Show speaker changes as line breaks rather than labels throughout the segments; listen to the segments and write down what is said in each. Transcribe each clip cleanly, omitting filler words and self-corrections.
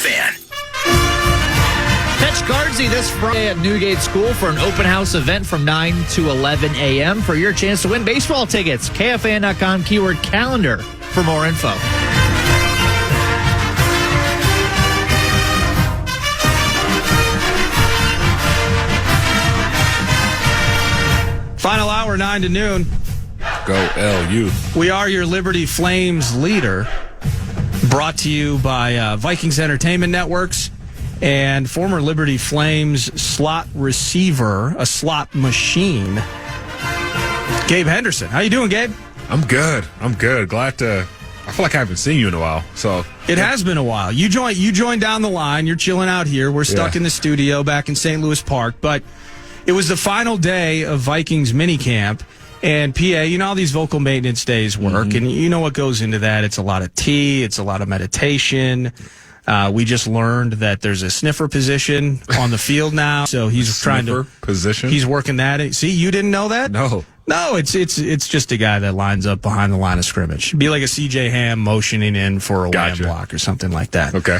KFAN.
Catch Guardsy this Friday at Newgate School for an open house event from 9 to 11 a.m. for your chance to win baseball tickets. KFAN.com keyword calendar for more info.
Final hour, 9 to noon.
Go LU.
We are your Liberty Flames leader. Brought to you by Vikings Entertainment Networks and former Liberty Flames slot receiver, a slot machine, Gabe Henderson. How you doing, Gabe?
I'm good. Glad to. I feel like I haven't seen you in a while. So
it has been a while. You joined down the line. You're chilling out here. We're stuck in the studio back in St. Louis Park, but it was the final day of Vikings minicamp. And PA, you know how these vocal maintenance days work, and you know what goes into that. It's a lot of tea. It's a lot of meditation. We just learned that there's a sniffer position on the field now, so he's trying to
position.
He's working that. See, you didn't know that?
No,
it's just a guy that lines up behind the line of scrimmage. It'd be like a CJ Ham motioning in for a wham block or something like that.
Okay.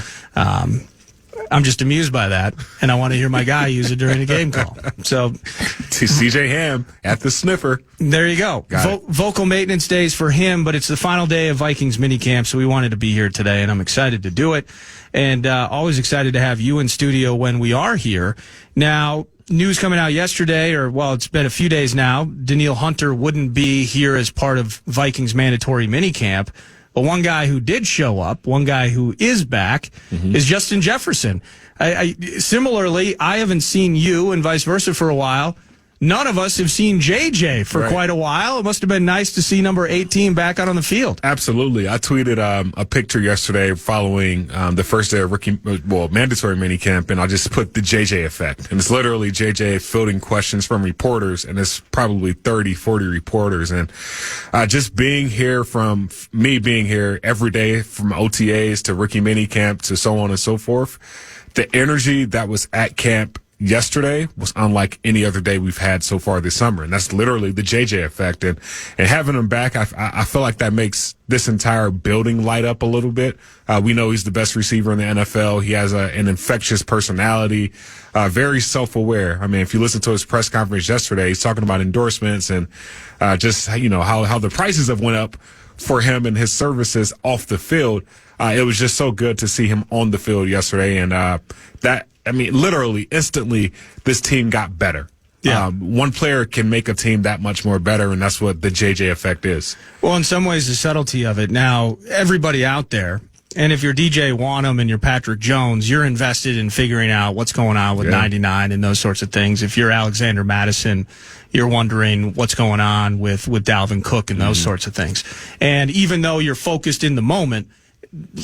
I'm just amused by that, and I want to hear my guy use it during a game call. So,
CJ Ham at the sniffer.
There you go. Vocal maintenance days for him, but it's the final day of Vikings minicamp, so we wanted to be here today, and I'm excited to do it. And always excited to have you in studio when we are here. Now, news coming out yesterday, it's been a few days now, Danielle Hunter wouldn't be here as part of Vikings mandatory minicamp. But one guy who did show up, one guy who is back, is Justin Jefferson. Similarly, I haven't seen you and vice versa for a while. None of us have seen JJ for quite a while. It must have been nice to see number 18 back out on the field.
Absolutely. I tweeted a picture yesterday following the first day of mandatory minicamp, and I just put the JJ effect. And it's literally JJ fielding questions from reporters, and it's probably 30, 40 reporters. And just being here, from me being here every day, from OTAs to rookie minicamp to so on and so forth, the energy that was at camp yesterday was unlike any other day we've had so far this summer, and that's literally the JJ effect. And having him back, I feel like that makes this entire building light up a little bit. We know he's the best receiver in the NFL. He has an infectious personality, very self-aware. I mean, if you listen to his press conference yesterday, he's talking about endorsements and just how the prices have went up for him and his services off the field. It was just so good to see him on the field yesterday, and literally, instantly, this team got better.
Yeah.
One player can make a team that much more better, and that's what the JJ effect is.
Well, in some ways, the subtlety of it. Now, everybody out there, and if you're DJ Wanham and you're Patrick Jones, you're invested in figuring out what's going on with 99 and those sorts of things. If you're Alexander Madison, you're wondering what's going on with Dalvin Cook and those sorts of things. And even though you're focused in the moment,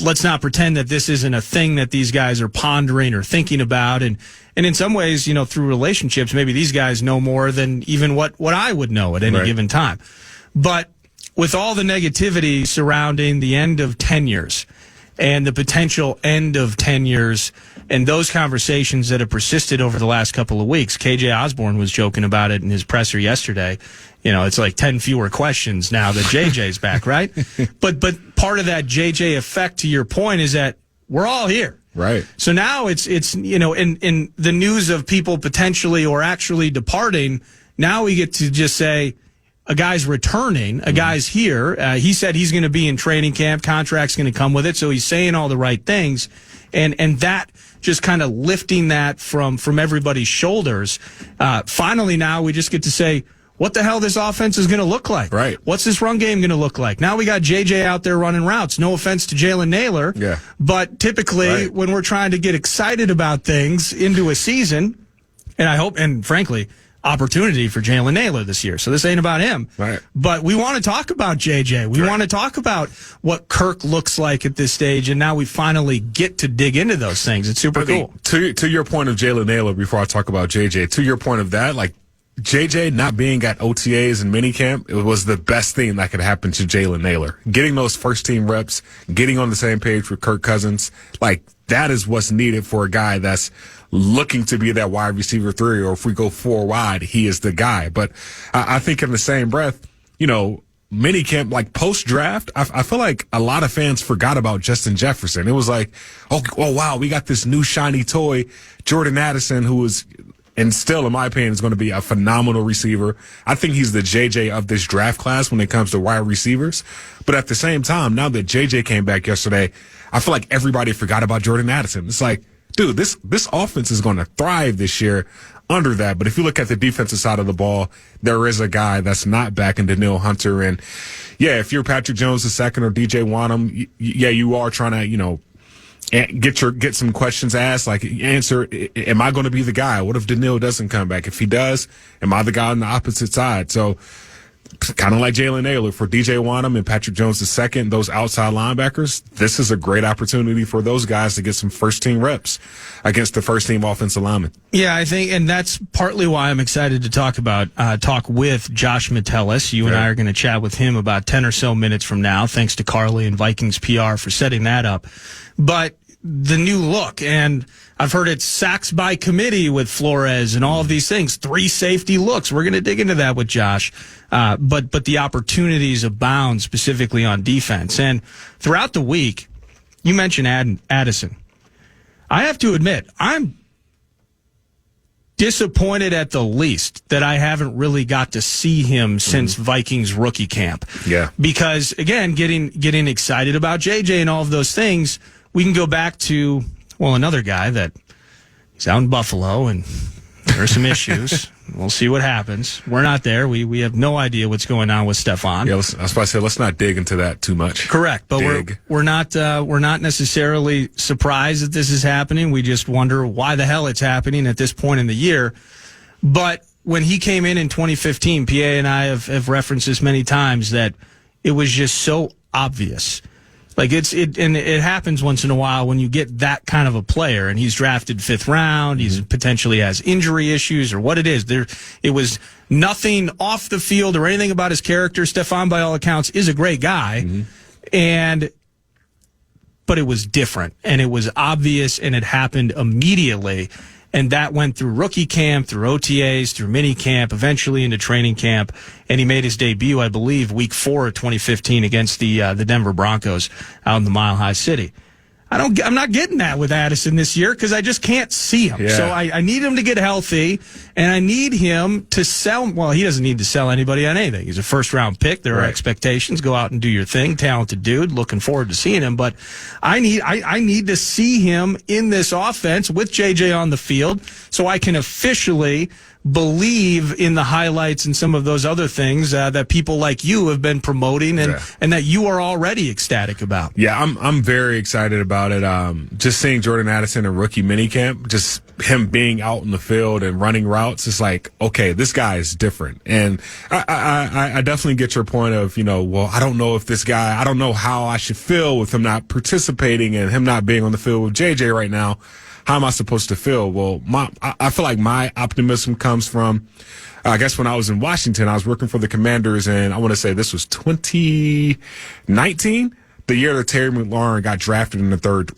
let's not pretend that this isn't a thing that these guys are pondering or thinking about. And in some ways, through relationships, maybe these guys know more than even what I would know at any given time. But with all the negativity surrounding the end of tenures and the potential end of tenures and those conversations that have persisted over the last couple of weeks, KJ Osborne was joking about it in his presser yesterday. It's like 10 fewer questions now that JJ's back, right? But part of that JJ effect, to your point, is that we're all here.
Right.
So now it's in the news of people potentially or actually departing, now we get to just say a guy's returning, a guy's here. He said he's going to be in training camp, contract's going to come with it, so he's saying all the right things. And that just kind of lifting that from everybody's shoulders. Finally now we just get to say, what the hell this offense is going to look like.
Right.
What's this run game going to look like? Now we got JJ out there running routes. No offense to Jalen Naylor.
Yeah.
But typically when we're trying to get excited about things into a season, and I hope, and frankly, opportunity for Jalen Naylor this year. So this ain't about him.
Right.
But we want to talk about JJ. We want to talk about what Kirk looks like at this stage, and now we finally get to dig into those things. It's super cool.
To your point of Jalen Naylor, before I talk about JJ, to your point of that, like, JJ not being at OTAs and minicamp, it was the best thing that could happen to Jalen Naylor. Getting those first-team reps, getting on the same page with Kirk Cousins, like, that is what's needed for a guy that's looking to be that wide receiver 3, or if we go 4 wide, he is the guy. But I think in the same breath, mini camp, like post draft, I feel like a lot of fans forgot about Justin Jefferson. It was like, oh wow, we got this new shiny toy, Jordan Addison, who was, and still, in my opinion, is going to be a phenomenal receiver. I think he's the JJ of this draft class when it comes to wide receivers. But at the same time, now that JJ came back yesterday, I feel like everybody forgot about Jordan Addison. It's like, dude, this offense is going to thrive this year under that. But if you look at the defensive side of the ball, there is a guy that's not back in Danielle Hunter. And yeah, if you're Patrick Jones II or DJ Wanham, yeah, you are trying to, get some questions asked, like answer, am I going to be the guy? What if Danielle doesn't come back? If he does, am I the guy on the opposite side? So kind of like Jalen Naylor for DJ Wanham and Patrick Jones II, those outside linebackers, this is a great opportunity for those guys to get some first-team reps against the first-team offensive linemen.
Yeah, I think, and that's partly why I'm excited to talk with Josh Metellus. You and I are going to chat with him about 10 or so minutes from now, thanks to Carly and Vikings PR for setting that up. But the new look, and I've heard it's sacks by committee with Flores and all of these things, 3 safety looks. We're going to dig into that with Josh. But the opportunities abound specifically on defense. And throughout the week, you mentioned Addison. I have to admit, I'm disappointed at the least that I haven't really got to see him since Vikings rookie camp.
Yeah.
Because, again, getting excited about JJ and all of those things, we can go back to, another guy that he's out in Buffalo and there are some issues. We'll see what happens. We're not there. We have no idea what's going on with Stephon.
Yeah, I was about to say, let's not dig into that too much.
Correct, but we're not necessarily surprised that this is happening. We just wonder why the hell it's happening at this point in the year. But when he came in 2015, PA and I have referenced this many times, that it was just so obvious. Like it happens once in a while when you get that kind of a player, and he's drafted 5th round. He's potentially has injury issues or what it is. It was nothing off the field or anything about his character. Stephon, by all accounts, is a great guy, but it was different and it was obvious, and it happened immediately. And that went through rookie camp, through OTAs, through mini camp, eventually into training camp. And he made his debut, I believe, week 4 of 2015 against the Denver Broncos out in the Mile High City. I'm not getting that with Addison this year because I just can't see him.
Yeah.
So I need him to get healthy, and I need him to sell. Well, he doesn't need to sell anybody on anything. He's a first-round pick. There are expectations. Go out and do your thing. Talented dude. Looking forward to seeing him. But I need to see him in this offense with JJ on the field so I can officially believe in the highlights and some of those other things that people like you have been promoting and that you are already ecstatic about.
Yeah, I'm very excited about it. Just seeing Jordan Addison in rookie minicamp, just him being out in the field and running routes, it's like, okay, this guy is different. And I definitely get your point of, I don't know if this guy, I don't know how I should feel with him not participating and him not being on the field with JJ right now. How am I supposed to feel? Well, I feel like my optimism comes from, I guess when I was in Washington, I was working for the Commanders, and I want to say this was 2019, the year that Terry McLaurin got drafted in the third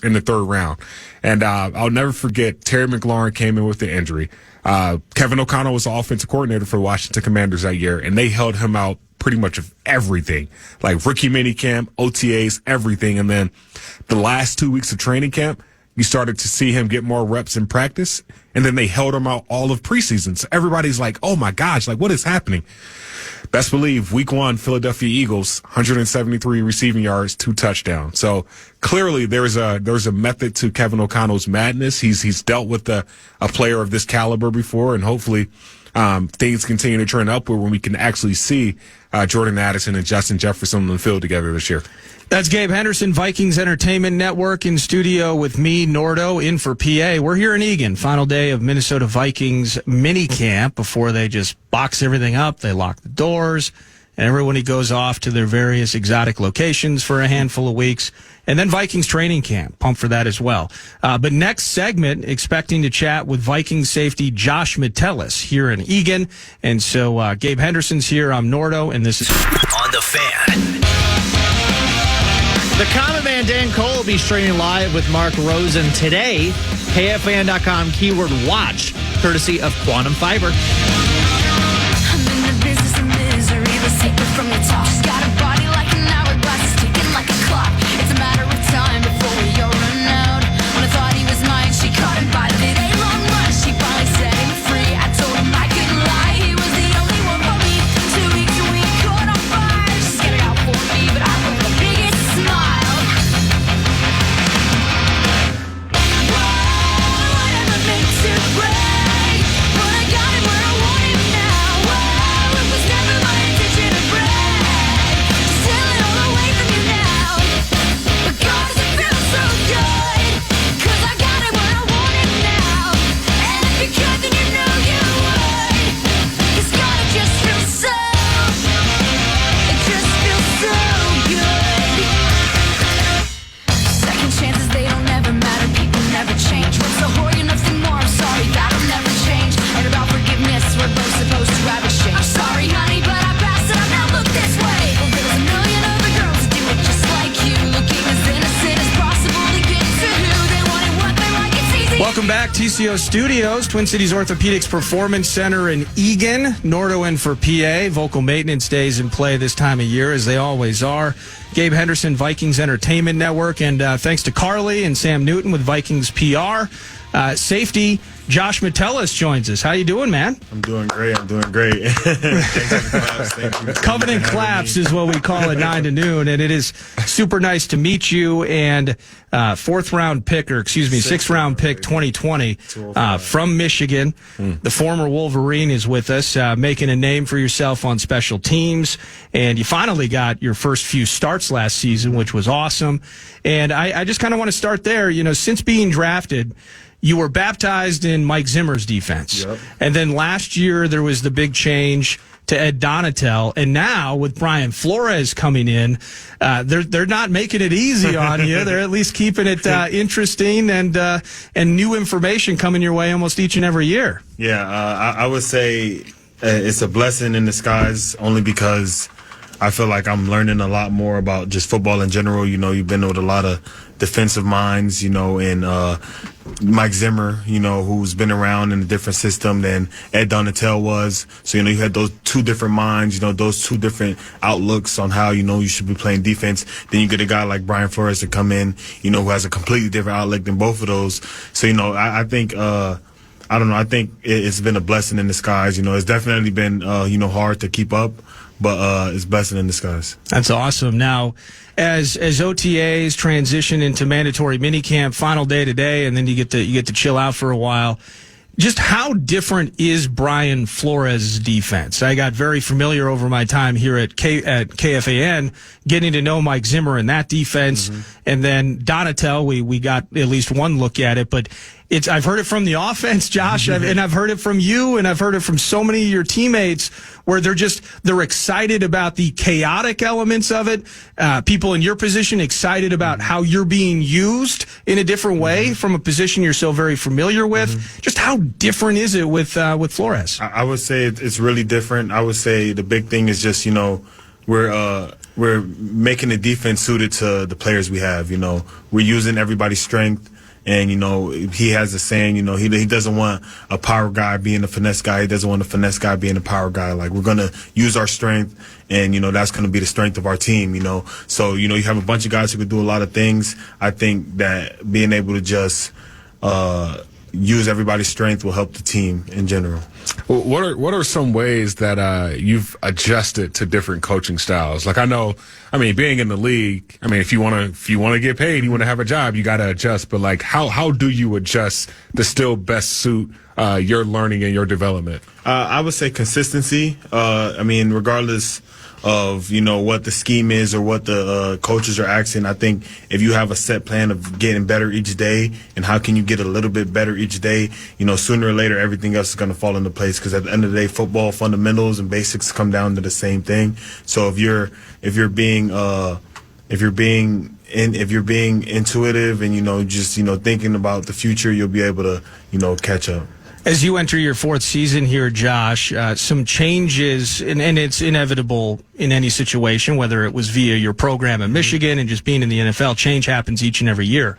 round. And I'll never forget, Terry McLaurin came in with the injury. Kevin O'Connell was the offensive coordinator for the Washington Commanders that year, and they held him out pretty much of everything, like rookie minicamp, OTAs, everything. And then the last 2 weeks of training camp, you started to see him get more reps in practice, and then they held him out all of preseason. So everybody's like, oh my gosh, like what is happening? Best believe week 1, Philadelphia Eagles, 173 receiving yards, 2 touchdowns. So clearly there's a method to Kevin O'Connell's madness. He's dealt with a player of this caliber before, and hopefully things continue to trend upward when we can actually see Jordan Addison and Justin Jefferson on the field together this year.
That's Gabe Henderson, Vikings Entertainment Network, in studio with me, Nordo, in for PA. We're here in Eagan, final day of Minnesota Vikings mini camp before they just box everything up. They lock the doors, and everybody goes off to their various exotic locations for a handful of weeks. And then Vikings training camp. Pumped for that as well. But next segment, expecting to chat with Vikings safety Josh Metellus here in Eagan. And so Gabe Henderson's here. I'm Nordo, and this is
On the Fan.
The Common Man Dan Cole will be streaming live with Mark Rosen today. KFAN.com keyword watch, courtesy of Quantum Fiber.
I'm in the business of misery, but take her from the top. She's got a body like an hourglass, it's ticking like a clock. It's a matter of time before we all run out. When I thought he was mine, she caught him by the day-long run. She finally set him free. I told him I couldn't lie, he was the only one for me. 2 weeks and we caught on fire. She scared it out for me, but I put the biggest smile. Whoa, whatever makes it right. But I got him where I want him now. Whoa, it was never my intention to brag. Just steal it all away from you now. But God, does it feel so good? 'Cause I got it where I want it now. And if you could, then you know you would. 'Cause God, it just feels so. It just feels so good. Second chances, they don't ever matter. People never change. What's the whore? You're nothing more. I'm sorry, that'll never change. And about forgiveness, we're both supposed to have exchange. I'm sorry, honey, but I passed it. I now look this way. Well, there's a million other girls that do it just like you. Looking as innocent as possible to get to who they want and what they like. It's easy.
Welcome back, TCO Studios, Twin Cities Orthopedics Performance Center in Eagan. Nordo in for PA. Vocal maintenance days in play this time of year, as they always are. Gabe Henderson, Vikings Entertainment Network, and thanks to Carly and Sam Newton with Vikings PR. Safety, Josh Metellus joins us. How you doing, man?
I'm doing great. Thanks for the claps. Thank you.
Covenant claps is what we call it, 9 to noon, and it is super nice to meet you. And sixth round pick 2020 from Michigan. The former Wolverine is with us, making a name for yourself on special teams. And you finally got your first few starts last season, which was awesome. And I just kind of want to start there. You know, since being drafted, you were baptized in Mike Zimmer's defense.
Yep.
And then last year there was the big change to Ed Donatel. And now with Brian Flores coming in, they're not making it easy on you. They're at least keeping it interesting and new information coming your way almost each and every year.
Yeah, I would say it's a blessing in disguise, only because I feel like I'm learning a lot more about just football in general. You know, you've been with a lot of defensive minds, you know, and Mike Zimmer, you know, who's been around in a different system than Ed Donatel was. So, you know, you had those two different minds, you know, those two different outlooks on how, you know, you should be playing defense. Then you get a guy like Brian Flores to come in, you know, who has a completely different outlook than both of those. So, you know, I think I don't know. I think it's been a blessing in disguise. You know, it's definitely been, you know, hard to keep up, but it's a blessing in disguise.
That's awesome. Now, as OTAs transition into mandatory minicamp, final day today, and then you get to chill out for a while. Just how different is Brian Flores' defense? I got very familiar over my time here at KFAN, getting to know Mike Zimmer and that defense, and then Donatel. We got at least one look at it, but I've heard it from the offense, Josh, and I've heard it from you, and I've heard it from so many of your teammates, where they're excited about the chaotic elements of it. People in your position excited about how you're being used in a different way from a position you're so very familiar with. Just how different is it with Flores?
I would say it's really different. I would say the big thing is just, you know, we're making the defense suited to the players we have. You know, we're using everybody's strength. And, you know, he has a saying, you know, he doesn't want a power guy being a finesse guy. He doesn't want a finesse guy being a power guy. Like, we're going to use our strength, and, you know, that's going to be the strength of our team, you know. So, you know, you have a bunch of guys who can do a lot of things. I think that being able to just use everybody's strength will help the team in general.
Well, what are some ways that you've adjusted to different coaching styles? Like, I mean, being in the league, I mean, if you want to get paid, you want to have a job, you got to adjust. But like, how do you adjust to still best suit your learning and your development?
I would say consistency. I mean, regardless of, you know, what the scheme is or what the coaches are asking, I think if you have a set plan of getting better each day and how can you get a little bit better each day, you know, sooner or later everything else is going to fall into place, because at the end of the day, football fundamentals and basics come down to the same thing. So if you're being intuitive and, you know, just, you know, thinking about the future, you'll be able to, you know, catch up.
As you enter your fourth season here, Josh, some changes, and it's inevitable in any situation, whether it was via your program in Michigan and just being in the NFL, change happens each and every year.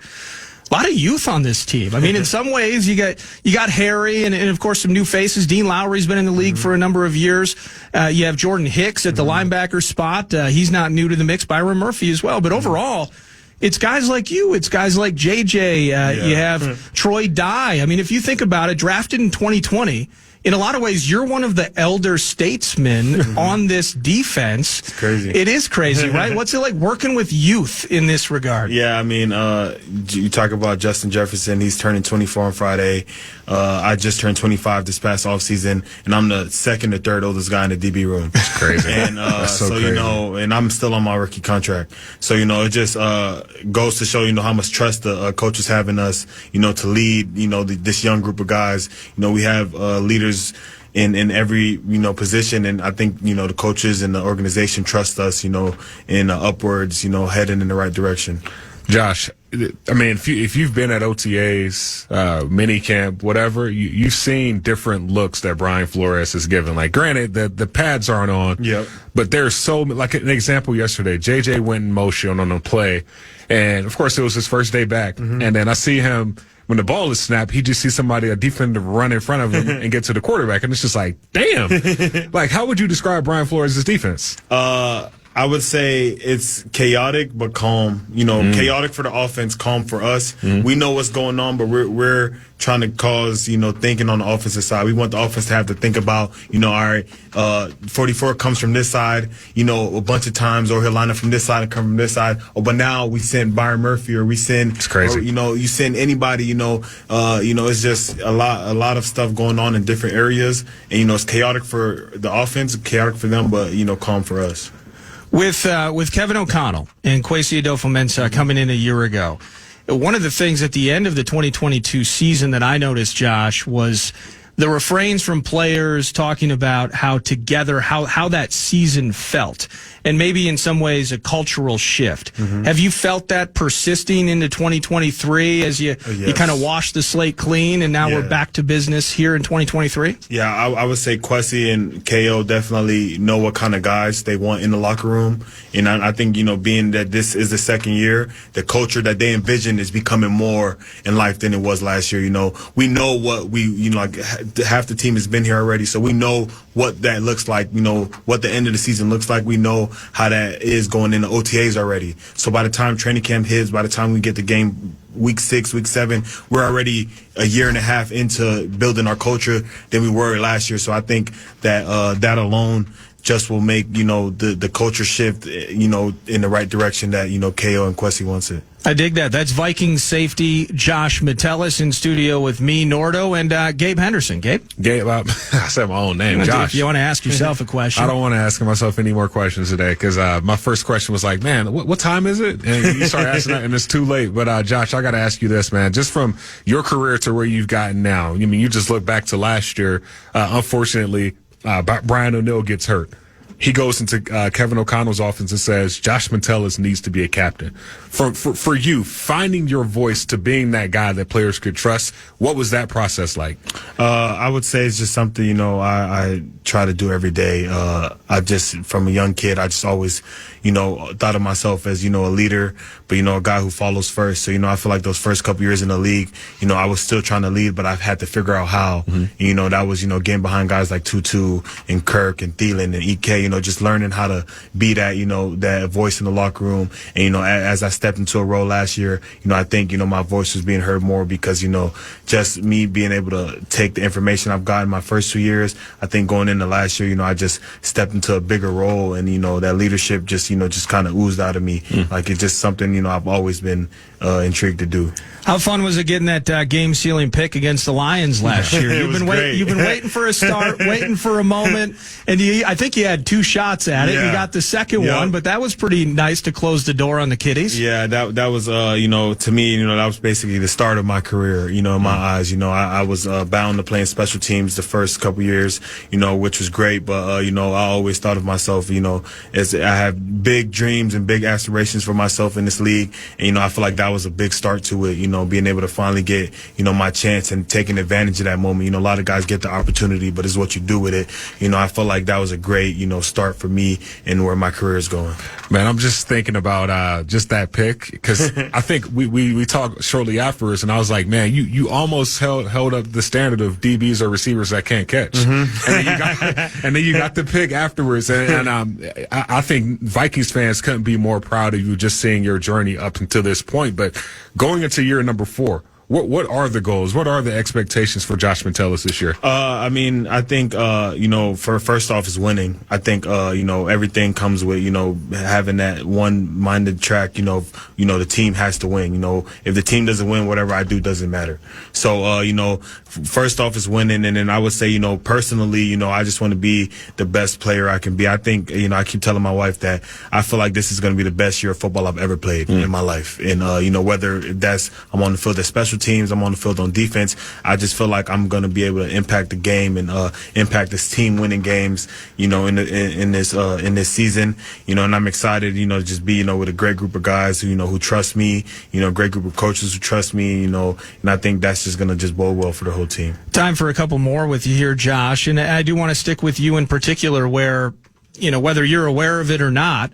lot of youth on this team. I mean, in some ways, you got Harry and of course some new faces. Dean Lowry's been in the league for a number of years. You have Jordan Hicks at the linebacker spot. He's not new to the mix. Byron Murphy as well. But overall, it's guys like you. It's guys like JJ. You have Troy Dye. I mean, if you think about it, drafted in 2020. In a lot of ways, you're one of the elder statesmen on this defense.
It's crazy.
It is crazy, right? What's it like working with youth in this regard?
Yeah, I mean, you talk about Justin Jefferson. He's turning 24 on Friday. I just turned 25 this past offseason, and I'm the second or third oldest guy in the DB room.
It's crazy.
And so
crazy.
you know, and I'm still on my rookie contract. So you know, it just goes to show how much trust the coaches have in us. To lead this young group of guys. We have leaders in every position, and I think the coaches and the organization trust us in upwards heading in the right direction.
Josh, I mean, if you've been at OTAs, mini camp, whatever, you've seen different looks that Brian Flores has given. Like, granted, the pads aren't on, but there's like an example yesterday. JJ went in motion on a play, and of course it was his first day back, and then I see him. When the ball is snapped, he just sees a defender run in front of him and get to the quarterback. And it's just like, damn. Like, how would you describe Brian Flores' defense?
I would say it's chaotic but calm. Chaotic for the offense, calm for us. We know what's going on, but we're trying to cause thinking on the offensive side. We want the offense to have to think about all right, 44 comes from this side a bunch of times, or he'll line up from this side and come from this side. But now we send Byron Murphy, or we send
it's crazy.
Or, you send anybody. It's just a lot of stuff going on in different areas, and it's chaotic for the offense, chaotic for them, but calm for us.
With Kevin O'Connell and Kwesi Adolfo-Mensah coming in a year ago, one of the things at the end of the 2022 season that I noticed, Josh, was the refrains from players talking about how that season felt, and maybe in some ways a cultural shift. Have you felt that persisting into 2023 as you kind of wash the slate clean, and now we're back to business here in 2023?
Yeah, I would say Kwesi and KO definitely know what kind of guys they want in the locker room. And I think, being that this is the second year, the culture that they envision is becoming more in life than it was last year. We know what half the team has been here already, so we know what that looks like, what the end of the season looks like. We know how that is going into OTAs already. So by the time training camp hits, by the time we get the game week 6, week 7, we're already a year and a half into building our culture than we were last year. So I think that that alone just will make, the culture shift, in the right direction that, KO and Kwesi wants it.
I dig that. That's Vikings safety Josh Metellus in studio with me, Nordo, and Gabe Henderson. Gabe,
I said my own name, Josh.
If you want to ask yourself a question.
I don't want to ask myself any more questions today, because my first question was like, man, what time is it? And you start asking that, and it's too late. But Josh, I got to ask you this, man. Just from your career to where you've gotten now, you just look back to last year. Unfortunately, Brian O'Neill gets hurt. He goes into Kevin O'Connell's offense and says, Josh Metellus needs to be a captain. For you, finding your voice to being that guy that players could trust, what was that process like?
I would say it's just something, I try to do every day. From a young kid, I just always, thought of myself as, a leader, but, a guy who follows first. So, I feel like those first couple years in the league, I was still trying to lead, but I've had to figure out how. And, that was, getting behind guys like Tutu and Kirk and Thielen and EK, just learning how to be that, that voice in the locker room. And, as I stepped into a role last year, I think, my voice was being heard more because, just me being able to take the information I've gotten my first 2 years. I think going into last year, I just stepped into a bigger role, and, that leadership just kind of oozed out of me. Like, it's just something, I've always been intrigued to do.
How fun was it getting that game-sealing pick against the Lions last year? You've been waiting for a start, waiting for a moment, and I think you had 2 shots at it. You got the second one, but that was pretty nice to close the door on the kiddies.
Yeah, that was to me, that was basically the start of my career. In my eyes, I was bound to playing special teams the first couple years, which was great. But I always thought of myself, as I have big dreams and big aspirations for myself in this league, and I feel like that was a big start to it, being able to finally get, my chance and taking advantage of that moment. A lot of guys get the opportunity, but it's what you do with it. I felt like that was a great, start for me and where my career is going.
Man, I'm just thinking about just that pick because I think we talked shortly afterwards, and I was like, man, you almost held up the standard of DBs or receivers that can't catch, and then you got the pick afterwards, and I think Vikings fans couldn't be more proud of you just seeing your journey up until this point. But going into year number 4. What are the goals? What are the expectations for Josh Metellus this year?
I think, for first off is winning. I think, everything comes with, having that one-minded track, the team has to win. If the team doesn't win, whatever I do doesn't matter. So, first off is winning. And then I would say, personally, I just want to be the best player I can be. I think, I keep telling my wife that I feel like this is going to be the best year of football I've ever played in my life. And, whether that's I'm on the field at special teams, I'm on the field on defense, I just feel like I'm going to be able to impact the game and impact this team winning games, in this season, and I'm excited, to just be, with a great group of guys who trust me, great group of coaches who trust me, and I think that's just going to just bode well for the whole team.
Time for a couple more with you here, Josh, and I do want to stick with you in particular where, whether you're aware of it or not,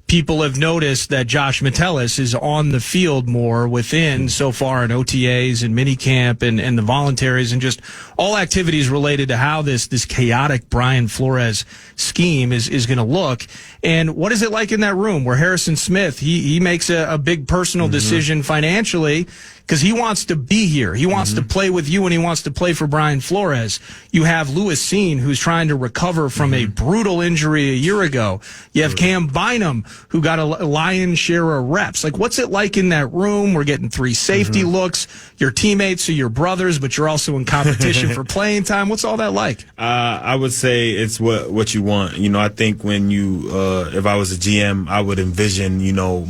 people have noticed that Josh Metellus is on the field more within so far in OTAs and minicamp and the voluntaries and just all activities related to how this chaotic Brian Flores scheme is going to look. And what is it like in that room where Harrison Smith, he makes a big personal decision financially because he wants to be here. He wants to play with you and he wants to play for Brian Flores. You have Lewis Seen, who's trying to recover from a brutal injury a year ago. You have Cam Bynum, who got a lion's share of reps. Like, what's it like in that room? We're getting 3 safety looks. Your teammates are your brothers, but you're also in competition for playing time. What's all that like?
I would say it's what you want. I think when if I was a GM, I would envision,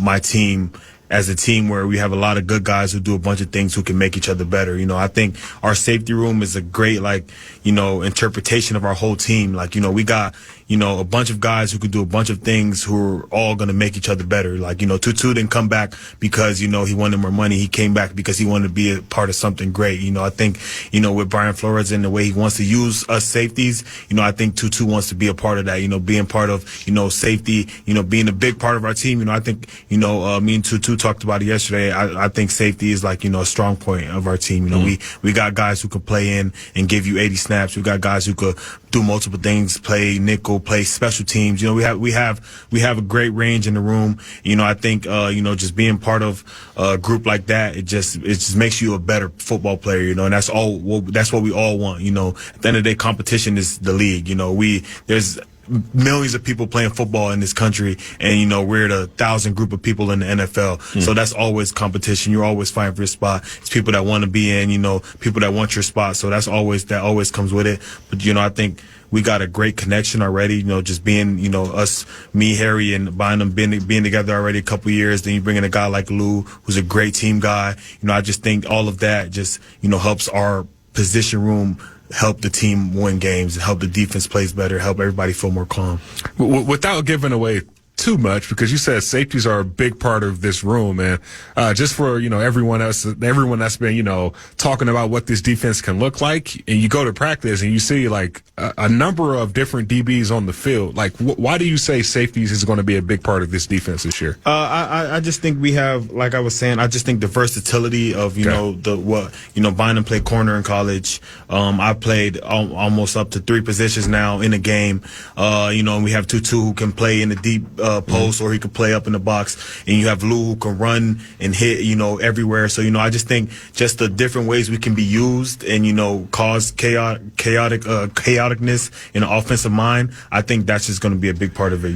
my team as a team where we have a lot of good guys who do a bunch of things who can make each other better. I think our safety room is a great, interpretation of our whole team. We got, a bunch of guys who can do a bunch of things who are all going to make each other better. Tutu didn't come back because, he wanted more money. He came back because he wanted to be a part of something great. I think, with Brian Flores and the way he wants to use us safeties, I think Tutu wants to be a part of that, being part of, safety, being a big part of our team. I think, me and Tutu talked about it yesterday. I think safety is a strong point of our team. We got guys who could play in and give you 80 snaps. We got guys who could do multiple things, play nickel, play special teams. We have a great range in the room. I think just being part of a group like that, it just makes you a better football player. And that's what we all want. At the end of the day, competition is the league. There's millions of people playing football in this country, and we're the 1,000 group of people in the NFL. So that's always competition. You're always fighting for your spot. It's people that want to be in, people that want your spot. So that always comes with it. But I think we got a great connection already. Just being us, me, Harry, and Bynum being together already a couple years. Then you bring in a guy like Lou, who's a great team guy. I just think all of that just helps our position room, help the team win games, help the defense plays better, help everybody feel more calm.
Without giving away too much, because you said safeties are a big part of this room, and just for everyone that's been talking about what this defense can look like, and you go to practice and you see a number of different DBs on the field. Why do you say safeties is going to be a big part of this defense this year?
I just think we have, like I was saying, I just think the versatility of Bynum played corner in college. I played almost up to 3 positions now in a game. And we have Tutu who can play in the deep post, or he could play up in the box, and you have Lou who can run and hit everywhere. So I just think just the different ways we can be used and cause chaoticness in the offensive mind. I think that's just going to be a big part of it.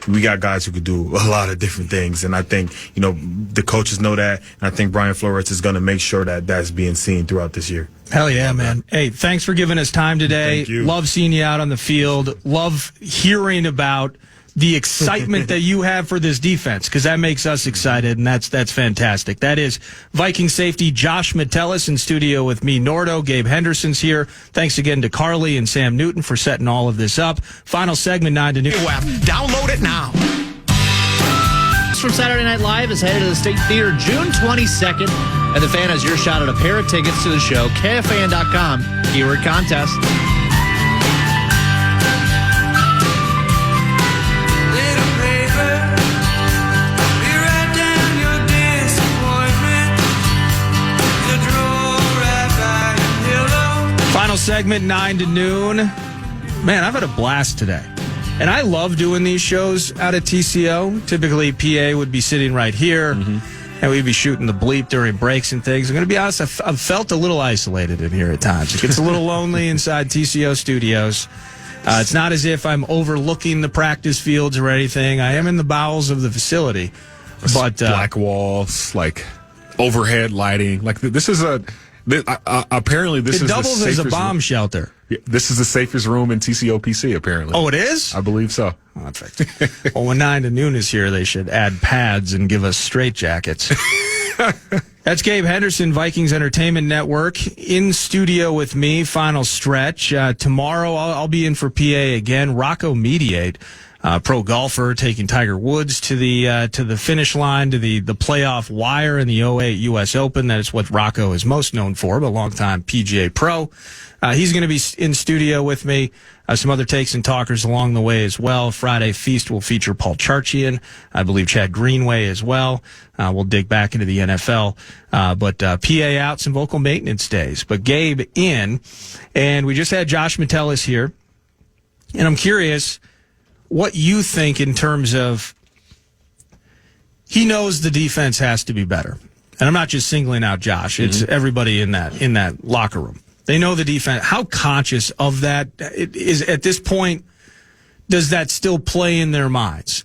We got guys who could do a lot of different things, and I think the coaches know that, and I think Brian Flores is going to make sure that that's being seen throughout this year.
Hell yeah, man. Hey, thanks for giving us time today.
Thank you.
Love seeing you out on the field. Love hearing about the excitement that you have for this defense, because that makes us excited, and that's fantastic. That is Viking safety Josh Metellus in studio with me, Nordo. Gabe Henderson's here. Thanks again to Carly and Sam Newton for setting all of this up. Final segment, 9 to noon.
Download it now.
cast from Saturday Night Live is headed to the State Theater June 22nd, and the Fan has your shot at a pair of tickets to the show. KFAN.com, keyword contest.
Little paper, we write down your disappointment. The drawer right by your pillow.
Final segment, 9 to noon. Man, I've had a blast today. And I love doing these shows out at TCO. Typically, PA would be sitting right here, and we'd be shooting the bleep during breaks and things. I'm going to be honest, I've felt a little isolated in here at times. It gets a little lonely inside TCO studios. It's not as if I'm overlooking the practice fields or anything. I am in the bowels of the facility. But
Black walls, like overhead lighting. Like this is apparently this
it
is
doubles
the
as a
safest
bomb shelter.
This is the safest room in TCOPC, apparently.
Oh, it is?
I believe so.
Oh, that's right. Well, when 9 to noon is here, they should add pads and give us straitjackets. That's Gabe Henderson, Vikings Entertainment Network, in studio with me. Final stretch. Tomorrow, I'll be in for PA again. Rocco Mediate, pro golfer, taking Tiger Woods to the finish line, to the playoff wire in the 08 U.S. Open. That is what Rocco is most known for, but a longtime PGA pro. He's going to be in studio with me. Some other takes and talkers along the way as well. Friday Feast will feature Paul Charchian. I believe Chad Greenway as well. We'll dig back into the NFL. But PA out, some vocal maintenance days. But Gabe in, and we just had Josh Metellus here. And I'm curious what you think in terms of, he knows the defense has to be better. And I'm not just singling out Josh. It's everybody in that locker room. They know the defense. How conscious of that is at this point? Does that still play in their minds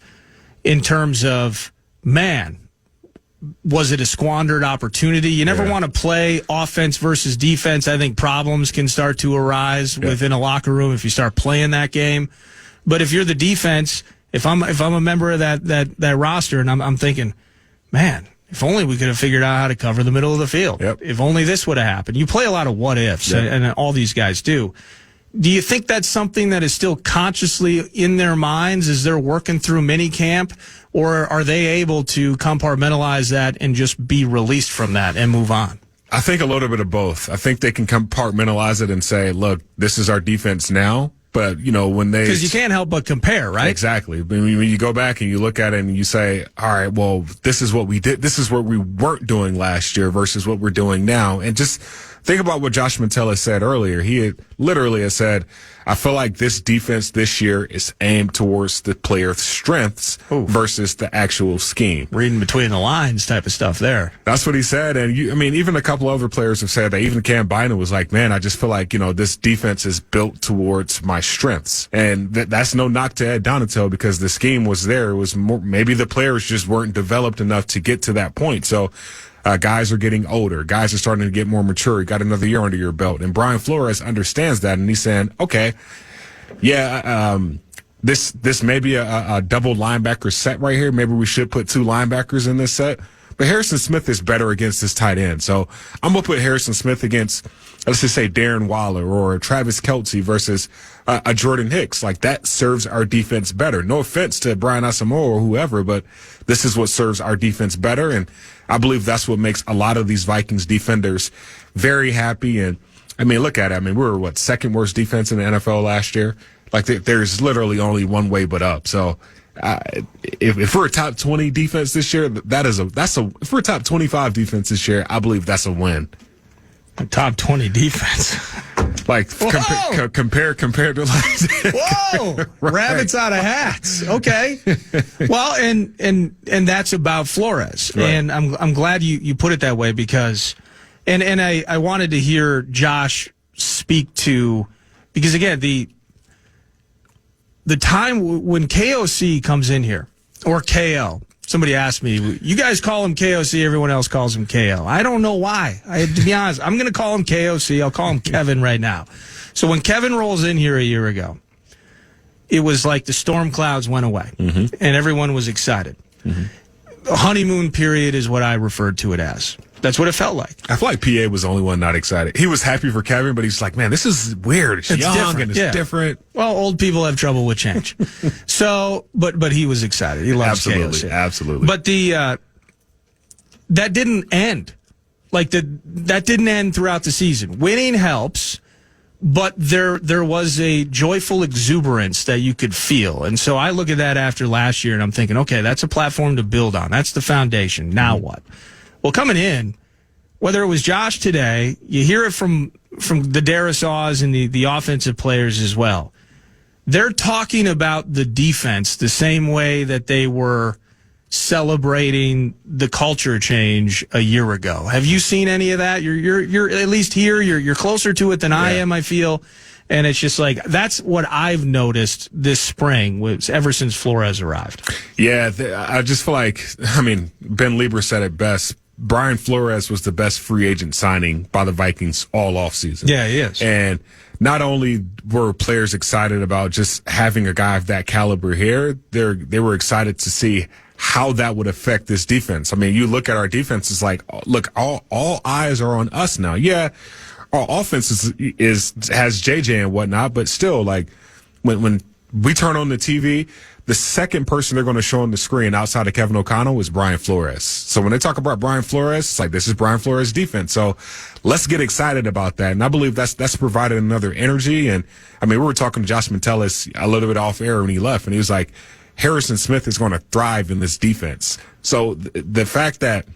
in terms of, man, was it a squandered opportunity? You never want to play offense versus defense. I think problems can start to arise within a locker room if you start playing that game. But if you're the defense, if I'm a member of that roster, and I'm thinking, man, if only we could have figured out how to cover the middle of the field.
Yep.
If only this would have happened. You play a lot of what ifs, and all these guys do. Do you think that's something that is still consciously in their minds as they're working through mini camp, or are they able to compartmentalize that and just be released from that and move on?
I think a little bit of both. I think they can compartmentalize it and say, look, this is our defense now. But, when they...
Because you can't help but compare, right?
Exactly. When you go back and you look at it and you say, all right, well, this is what we did. This is what we weren't doing last year versus what we're doing now. And just think about what Josh Metellus said earlier. He had literally said, I feel like this defense this year is aimed towards the player's strengths versus the actual scheme.
Reading between the lines type of stuff there.
That's what he said. And even a couple other players have said that. Even Cam Bynum was like, man, I just feel like, this defense is built towards my strengths. And that's no knock to Ed Donatel because the scheme was there. It was more, maybe the players just weren't developed enough to get to that point. So, guys are getting older. Guys are starting to get more mature. You got another year under your belt. And Brian Flores understands that. And he's saying, okay, this may be a double linebacker set right here. Maybe we should put 2 linebackers in this set. But Harrison Smith is better against this tight end. So I'm going to put Harrison Smith against, let's just say, Darren Waller or Travis Kelce versus a Jordan Hicks. Like, that serves our defense better. No offense to Brian Asamoah or whoever, but this is what serves our defense better. And I believe that's what makes a lot of these Vikings defenders very happy. And, look at it. We were, second worst defense in the NFL last year? Like, there's literally only one way but up. So, if we're a top 20 defense this year, if we're a top 25 defense this year, I believe that's a win.
A top 20 defense.
Like, compare to like.
Whoa!
Right.
Rabbits out of hats. Okay. Well, and that's about Flores.
Right.
And I'm glad you put it that way because, and I wanted to hear Josh speak to, because again, the time when KOC comes in here, or KO, somebody asked me, you guys call him KOC, everyone else calls him KO. I don't know why. To be honest, I'm going to call him KOC. I'll call him Kevin right now. So when Kevin rolls in here a year ago, it was like the storm clouds went away, and everyone was excited. The honeymoon period is what I referred to it as. That's what it felt like.
I feel like PA was the only one not excited. He was happy for Kevin, but he's like, man, this is weird. It's young
different.
and it's different.
Well, old people have trouble with change. So, but he was excited. He loves
Absolutely,
chaos.
absolutely.
But that didn't end. Like that didn't end throughout the season. Winning helps, but there was a joyful exuberance that you could feel. And so I look at that after last year and I'm thinking, okay, that's a platform to build on. That's the foundation. Now what? Well, coming in, whether it was Josh today, you hear it from the Darisaws and the offensive players as well. They're talking about the defense the same way that they were celebrating the culture change a year ago. Have you seen any of that? You're at least here. You're closer to it than I am, I feel. And it's just like, that's what I've noticed this spring ever since Flores arrived.
Yeah, I just feel like, Ben Lieber said it best. Brian Flores was the best free agent signing by the Vikings all offseason.
Yeah, he is.
And not only were players excited about just having a guy of that caliber here, they were excited to see how that would affect this defense. I mean, you look at our defense, it's like, look, all eyes are on us now. Yeah, our offense has JJ and whatnot, but still, like, when we turn on the TV, the second person they're going to show on the screen outside of Kevin O'Connell is Brian Flores. So when they talk about Brian Flores, it's like, this is Brian Flores' defense. So let's get excited about that. And I believe that's provided another energy. And we were talking to Josh Metellus a little bit off air when he left, and he was like, Harrison Smith is going to thrive in this defense. So the fact that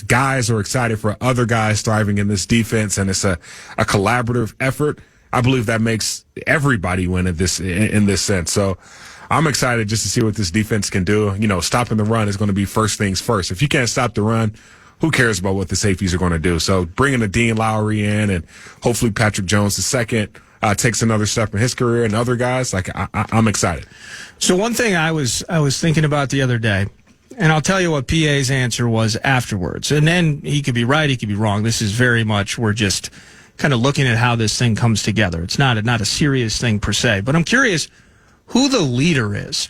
guys are excited for other guys thriving in this defense, and it's a collaborative effort, I believe that makes everybody win in this sense. So I'm excited just to see what this defense can do. Stopping the run is going to be first things first. If you can't stop the run, who cares about what the safeties are going to do? So bringing a Dean Lowry in, and hopefully Patrick Jones II takes another step in his career, and other guys, like, I'm excited.
So one thing I was thinking about the other day, and I'll tell you what PA's answer was afterwards. And then he could be right, he could be wrong. This is very much, we're just kind of looking at how this thing comes together. It's not a serious thing per se, but I'm curious who the leader is.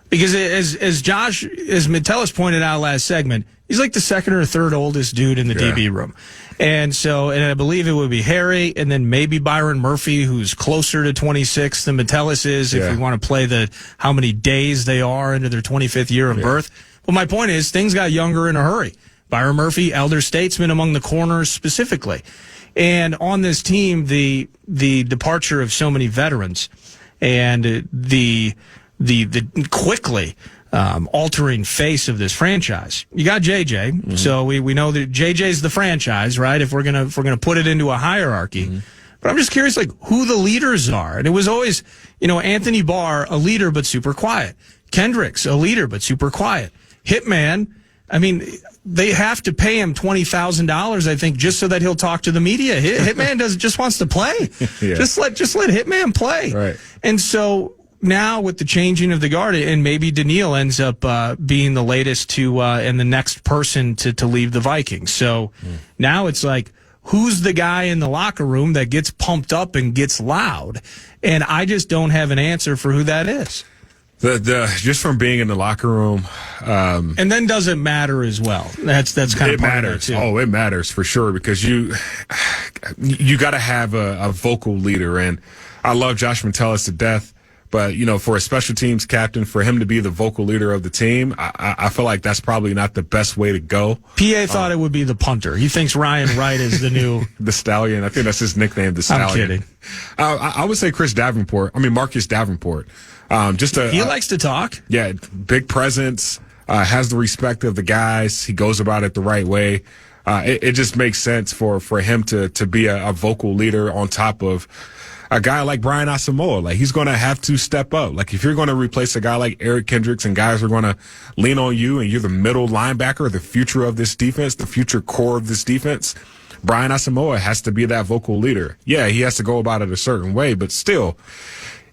Because as Metellus pointed out last segment, he's like the second or third oldest dude in the DB room. And I believe it would be Harry, and then maybe Byron Murphy, who's closer to 26 than Metellus is, if we want to play how many days they are into their 25th year of birth. But my point is, things got younger in a hurry. Byron Murphy, elder statesman among the corners specifically. And on this team, the departure of so many veterans and the quickly altering face of this franchise. You got JJ, so we know that JJ's the franchise, right? If we're gonna put it into a hierarchy. But I'm just curious, like, who the leaders are. And it was always, Anthony Barr, a leader but super quiet. Kendricks, a leader but super quiet. Hitman, they have to pay him $20,000, I think, just so that he'll talk to the media. Hitman just wants to play. Just let Hitman play.
Right.
And so now with the changing of the guard, and maybe Daniil ends up being the latest to and the next person to leave the Vikings. So now it's like, who's the guy in the locker room that gets pumped up and gets loud? And I just don't have an answer for who that is.
Just from being in the locker room,
and then does it matter as well? That's kind of part of it too.
Oh, it matters for sure, because you got to have a vocal leader, and I love Josh Metellus to death. But, for a special teams captain, for him to be the vocal leader of the team, I feel like that's probably not the best way to go.
PA thought it would be the punter. He thinks Ryan Wright is the new...
the Stallion. I think that's his nickname, the Stallion.
I'm kidding.
I would say Marcus Davenport.
He likes to talk.
Yeah, big presence, has the respect of the guys. He goes about it the right way. It just makes sense for him to be a vocal leader on top of a guy like Brian Asamoah. Like, he's going to have to step up. Like, if you're going to replace a guy like Eric Kendricks and guys are going to lean on you, and you're the middle linebacker, the future of this defense, the future core of this defense, Brian Asamoah has to be that vocal leader. Yeah, he has to go about it a certain way, but still,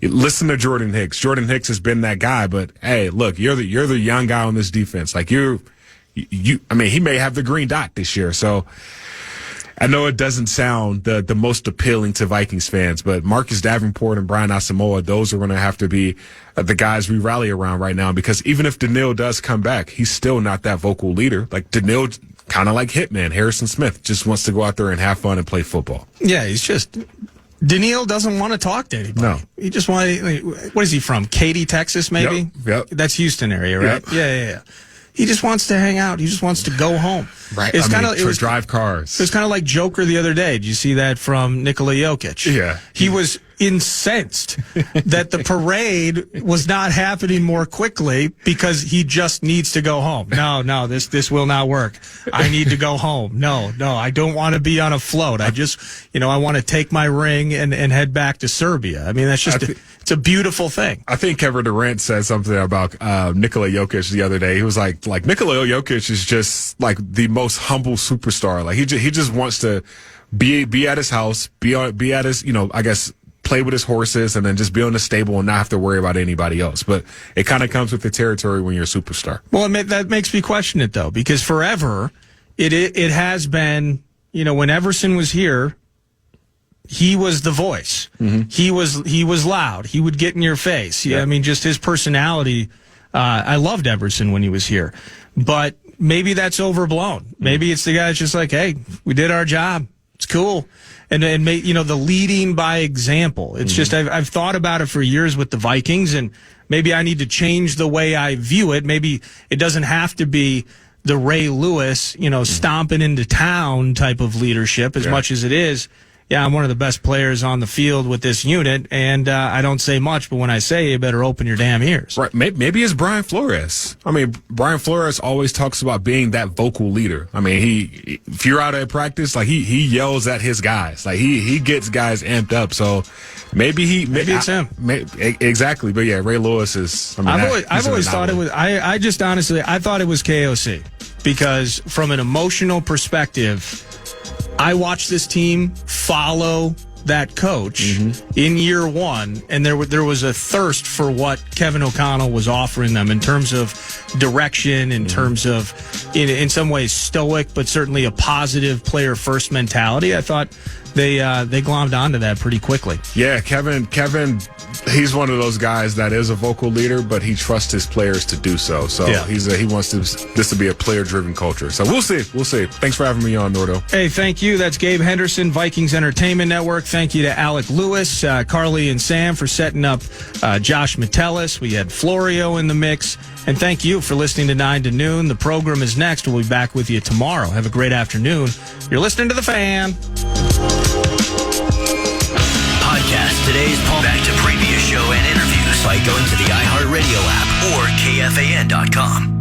listen to Jordan Hicks. Jordan Hicks has been that guy, but hey, look, you're the young guy on this defense. Like, he may have the green dot this year, so I know it doesn't sound the most appealing to Vikings fans, but Marcus Davenport and Brian Asamoah, those are going to have to be the guys we rally around right now, because even if Daniil does come back, he's still not that vocal leader. Like, Daniil kind of like Hitman, Harrison Smith, just wants to go out there and have fun and play football.
Yeah, he's just. Daniil doesn't want to talk to anybody.
No.
He just what is he from? Katy, Texas, maybe?
Yep.
That's Houston area, right?
Yep.
Yeah. He just wants to hang out. He just wants to go home.
Right.
It's
it was drive cars.
It was kind of like Joker the other day. Did you see that from Nikola Jokic?
Yeah.
He was incensed that the parade was not happening more quickly because he just needs to go home. No, this will not work. I need to go home. No, I don't want to be on a float. I just, I want to take my ring and head back to Serbia. I mean, that's just, it's a beautiful thing.
I think Kevin Durant said something about Nikola Jokic the other day. He was like Nikola Jokic is just like the most humble superstar. Like he just wants to be at his house, be at his, I guess, play with his horses and then just be on the stable and not have to worry about anybody else. But it kind of comes with the territory when you're a superstar.
Well, that makes me question it, though, because forever it has been, when Everson was here, he was the voice. Mm-hmm. He was loud. He would get in your face. Yeah. I mean, just his personality. I loved Everson when he was here. But maybe that's overblown. Maybe it's the guy that's just like, hey, we did our job. It's cool. And the leading by example. It's just, I've thought about it for years with the Vikings, and maybe I need to change the way I view it. Maybe it doesn't have to be the Ray Lewis, stomping into town type of leadership as much as it is. Yeah, I'm one of the best players on the field with this unit, and I don't say much, but when I say, you better open your damn ears.
Right. Maybe it's Brian Flores. I mean, Brian Flores always talks about being that vocal leader. I mean, if you're out at practice, like he yells at his guys. Like he gets guys amped up. So maybe
it's him.
Exactly. But yeah, Ray Lewis is. I mean,
I've always thought it was. I just honestly, I thought it was KOC because from an emotional perspective, I watched this team follow that coach in year one, and there was a thirst for what Kevin O'Connell was offering them in terms of direction, in terms of, in some ways, stoic, but certainly a positive player-first mentality. I thought they glommed onto that pretty quickly.
Yeah, Kevin, he's one of those guys that is a vocal leader, but he trusts his players to do so. So he wants this to be a player-driven culture. So we'll see. Thanks for having me on, Nordo.
Hey, thank you. That's Gabe Henderson, Vikings Entertainment Network. Thank you to Alec Lewis, Carly and Sam for setting up Josh Metellus. We had Florio in the mix. And thank you for listening to 9 to Noon. The program is next. We'll be back with you tomorrow. Have a great afternoon. You're listening to The Fan.
Podcast today's poll back to previous show and interviews by going to the iHeartRadio app or KFAN.com.